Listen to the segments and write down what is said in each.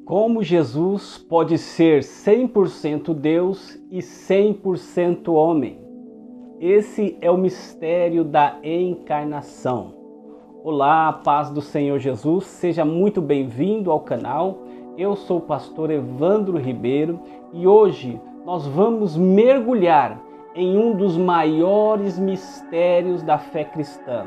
Como Jesus pode ser 100% Deus e 100% homem? Esse é o mistério da encarnação. Olá, paz do Senhor Jesus, seja muito bem-vindo ao canal. Eu sou o pastor Evandro Ribeiro e hoje nós vamos mergulhar em um dos maiores mistérios da fé cristã,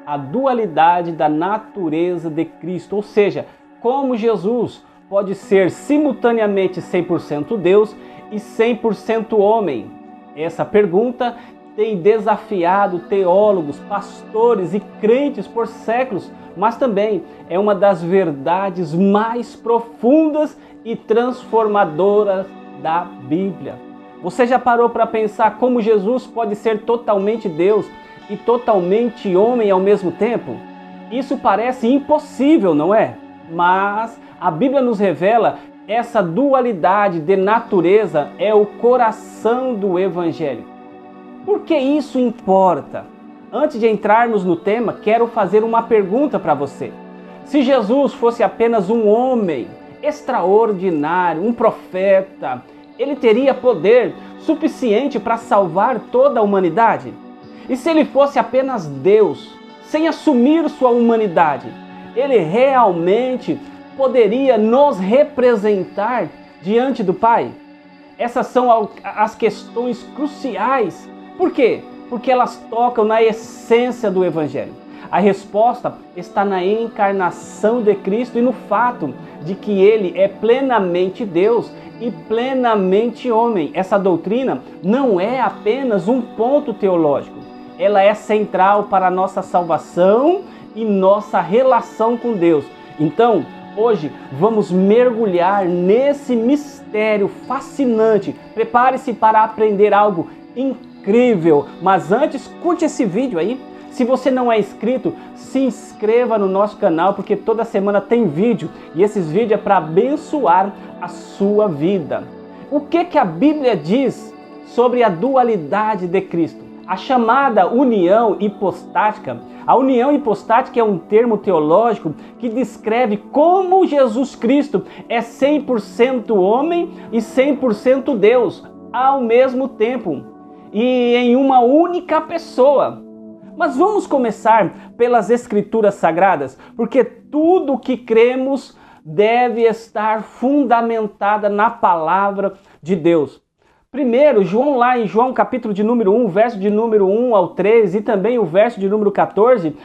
a dualidade da natureza de Cristo, ou seja, como Jesus pode ser simultaneamente 100% Deus e 100% homem. Essa pergunta tem desafiado teólogos, pastores e crentes por séculos, mas também é uma das verdades mais profundas e transformadoras da Bíblia. Você já parou para pensar como Jesus pode ser totalmente Deus e totalmente homem ao mesmo tempo? Isso parece impossível, não é? Mas a Bíblia nos revela essa dualidade de natureza é o coração do Evangelho. Por que isso importa? Antes de entrarmos no tema, quero fazer uma pergunta para você. Se Jesus fosse apenas um homem extraordinário, um profeta, ele teria poder suficiente para salvar toda a humanidade? E se ele fosse apenas Deus, sem assumir sua humanidade, ele realmente poderia nos representar diante do Pai? Essas são as questões cruciais. Por quê? Porque elas tocam na essência do Evangelho. A resposta está na encarnação de Cristo e no fato de que Ele é plenamente Deus e plenamente homem. Essa doutrina não é apenas um ponto teológico. Ela é central para a nossa salvação e nossa relação com Deus. Então, hoje vamos mergulhar nesse mistério fascinante. Prepare-se para aprender algo incrível. Mas antes, curte esse vídeo aí. Se você não é inscrito, se inscreva no nosso canal, porque toda semana tem vídeo. E esses vídeos é para abençoar a sua vida. O que a Bíblia diz sobre a dualidade de Cristo? A chamada união hipostática. A união hipostática é um termo teológico que descreve como Jesus Cristo é 100% homem e 100% Deus ao mesmo tempo e em uma única pessoa. Mas vamos começar pelas Escrituras Sagradas, porque tudo o que cremos deve estar fundamentada na palavra de Deus. Primeiro, lá em João capítulo de número 1, verso de número 1 ao 3 e também o verso de número 14,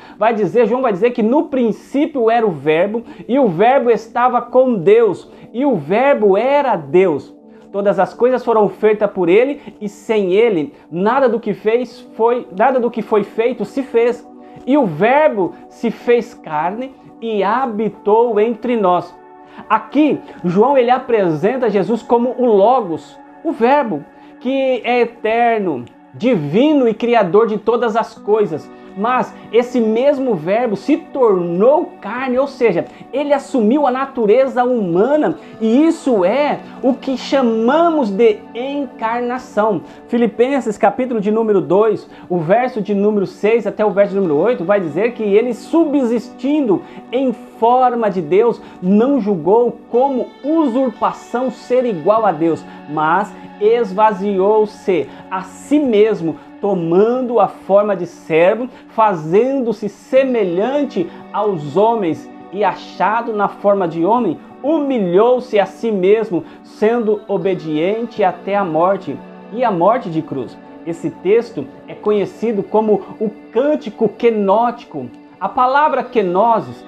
João vai dizer que no princípio era o Verbo e o Verbo estava com Deus e o Verbo era Deus. Todas as coisas foram feitas por ele e sem ele nada do que foi feito se fez. E o Verbo se fez carne e habitou entre nós. Aqui, João ele apresenta Jesus como o Logos, o Verbo, que é eterno, divino e criador de todas as coisas. Mas esse mesmo Verbo se tornou carne, ou seja, ele assumiu a natureza humana, e isso é o que chamamos de encarnação. Filipenses capítulo de número 2, o verso de número 6 até o verso de número 8, vai dizer que ele, subsistindo em forma de Deus, não julgou como usurpação ser igual a Deus, mas esvaziou-se a si mesmo, tomando a forma de servo, fazendo-se semelhante aos homens e achado na forma de homem, humilhou-se a si mesmo, sendo obediente até a morte e a morte de cruz. Esse texto é conhecido como o cântico quenótico. A palavra kenosis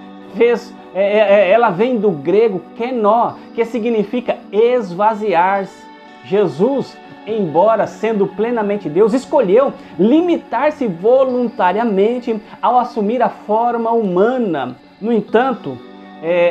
ela vem do grego kenó, que significa esvaziar-se. Jesus, embora sendo plenamente Deus, escolheu limitar-se voluntariamente ao assumir a forma humana. No entanto,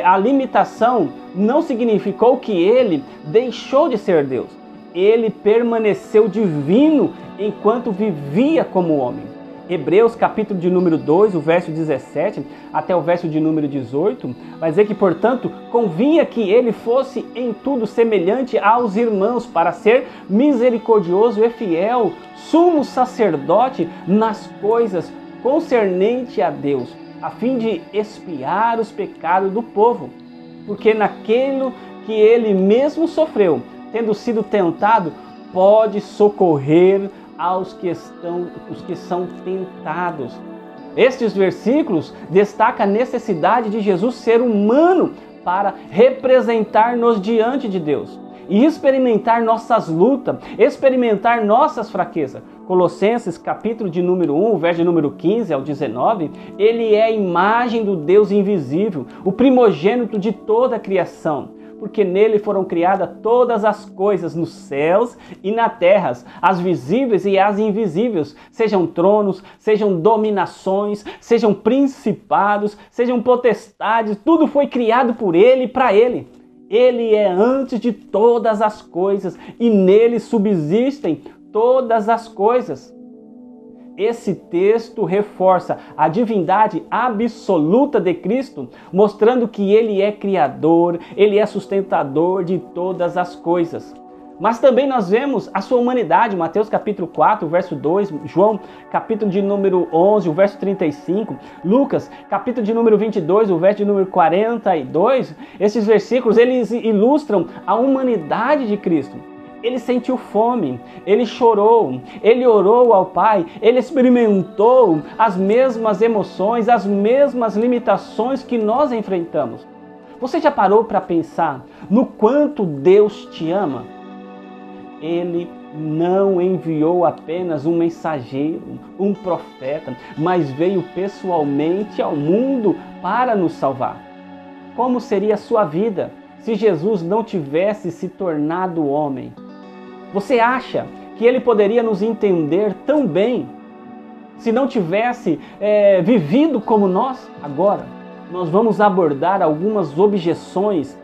a limitação não significou que ele deixou de ser Deus. Ele permaneceu divino enquanto vivia como homem. Hebreus capítulo de número 2, o verso 17 até o verso de número 18, vai dizer que, portanto, convinha que ele fosse em tudo semelhante aos irmãos para ser misericordioso e fiel, sumo sacerdote nas coisas concernentes a Deus, a fim de expiar os pecados do povo. porque naquilo que ele mesmo sofreu, tendo sido tentado, pode socorrer os que são tentados. Estes versículos destacam a necessidade de Jesus ser humano para representar-nos diante de Deus e experimentar nossas lutas, experimentar nossas fraquezas. Colossenses, capítulo de número 1, verso de número 15 ao 19, ele é a imagem do Deus invisível, o primogênito de toda a criação, porque nele foram criadas todas as coisas nos céus e na terra, as visíveis e as invisíveis, sejam tronos, sejam dominações, sejam principados, sejam potestades, tudo foi criado por ele e para ele. Ele é antes de todas as coisas e nele subsistem todas as coisas. Esse texto reforça a divindade absoluta de Cristo, mostrando que ele é criador, ele é sustentador de todas as coisas. Mas também nós vemos a sua humanidade, Mateus capítulo 4, verso 2, João capítulo de número 11, o verso 35, Lucas capítulo de número 22, o verso de número 42. Esses versículos, eles ilustram a humanidade de Cristo. Ele sentiu fome, ele chorou, ele orou ao Pai, ele experimentou as mesmas emoções, as mesmas limitações que nós enfrentamos. Você já parou para pensar no quanto Deus te ama? Ele não enviou apenas um mensageiro, um profeta, mas veio pessoalmente ao mundo para nos salvar. Como seria a sua vida se Jesus não tivesse se tornado homem? Você acha que ele poderia nos entender tão bem se não tivesse vivido como nós? Agora, nós vamos abordar algumas objeções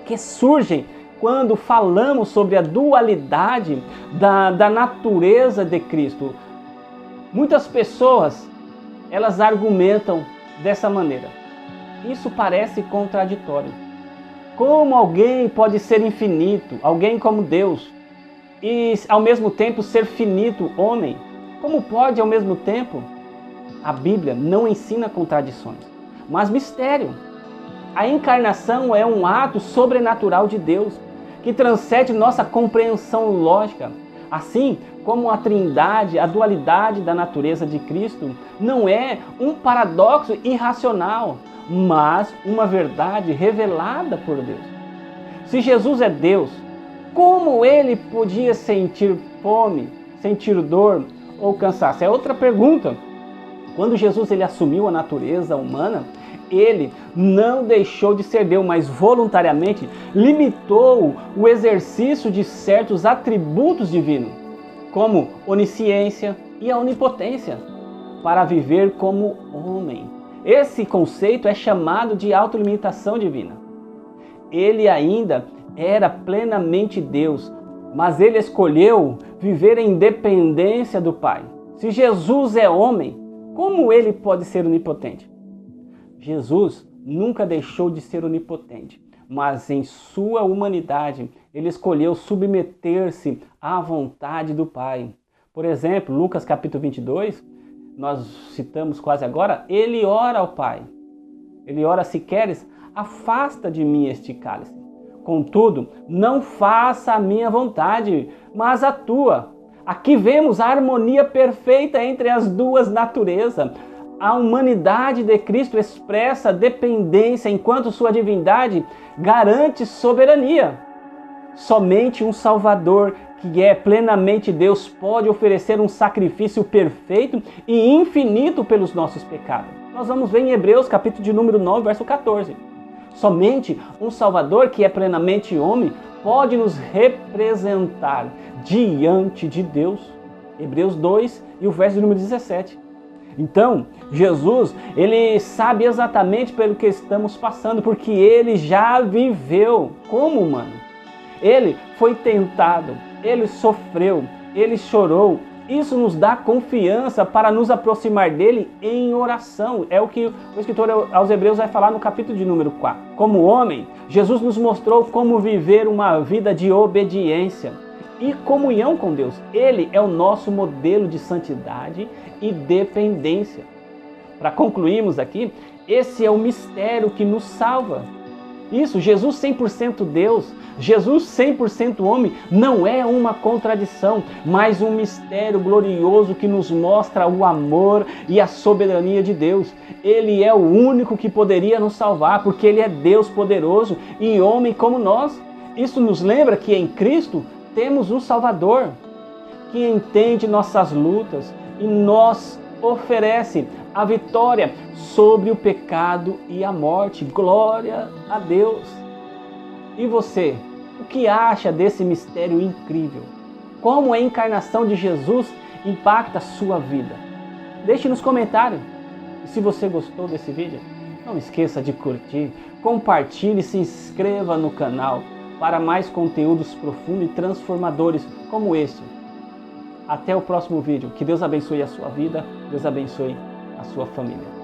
que surgem quando falamos sobre a dualidade da natureza de Cristo. Muitas pessoas, elas argumentam dessa maneira. Isso parece contraditório. Como alguém pode ser infinito, alguém como Deus, e ao mesmo tempo ser finito homem? Como pode ao mesmo tempo? A Bíblia não ensina contradições, mas mistério. A encarnação é um ato sobrenatural de Deus, que transcende nossa compreensão lógica. Assim como a trindade, a dualidade da natureza de Cristo, não é um paradoxo irracional, mas uma verdade revelada por Deus. Se Jesus é Deus, como ele podia sentir fome, sentir dor ou cansaço? É outra pergunta. Quando Jesus ele assumiu a natureza humana, ele não deixou de ser Deus, mas voluntariamente limitou o exercício de certos atributos divinos, como onisciência e a onipotência, para viver como homem. Esse conceito é chamado de autolimitação divina. Ele ainda era plenamente Deus, mas ele escolheu viver em dependência do Pai. Se Jesus é homem, como ele pode ser onipotente? Jesus nunca deixou de ser onipotente, mas em sua humanidade ele escolheu submeter-se à vontade do Pai. Por exemplo, Lucas capítulo 22, nós citamos quase agora, ele ora ao Pai. Ele ora: se queres, afasta de mim este cálice. Contudo, não faça a minha vontade, mas a tua. Aqui vemos a harmonia perfeita entre as duas naturezas. A humanidade de Cristo expressa dependência, enquanto sua divindade garante soberania. Somente um Salvador, que é plenamente Deus, pode oferecer um sacrifício perfeito e infinito pelos nossos pecados. Nós vamos ver em Hebreus, capítulo de número 9, verso 14. Somente um Salvador, que é plenamente homem, pode nos representar diante de Deus. Hebreus 2 e o verso de número 17. Então, Jesus, ele sabe exatamente pelo que estamos passando, porque ele já viveu como humano. Ele foi tentado, ele sofreu, ele chorou. Isso nos dá confiança para nos aproximar dele em oração. É o que o escritor aos Hebreus vai falar no capítulo de número 4. Como homem, Jesus nos mostrou como viver uma vida de obediência e comunhão com Deus. Ele é o nosso modelo de santidade e dependência. Para concluirmos aqui, esse é o mistério que nos salva. Isso, Jesus 100% Deus, Jesus 100% homem, não é uma contradição, mas um mistério glorioso que nos mostra o amor e a soberania de Deus. Ele é o único que poderia nos salvar, porque Ele é Deus poderoso e homem como nós. Isso nos lembra que em Cristo temos um Salvador, que entende nossas lutas e nos oferece a vitória sobre o pecado e a morte. Glória a Deus! E você, o que acha desse mistério incrível? Como a encarnação de Jesus impacta a sua vida? Deixe nos comentários. E se você gostou desse vídeo, não esqueça de curtir, compartilhe e se inscreva no canal para mais conteúdos profundos e transformadores como este. Até o próximo vídeo. Que Deus abençoe a sua vida, Deus abençoe a sua família.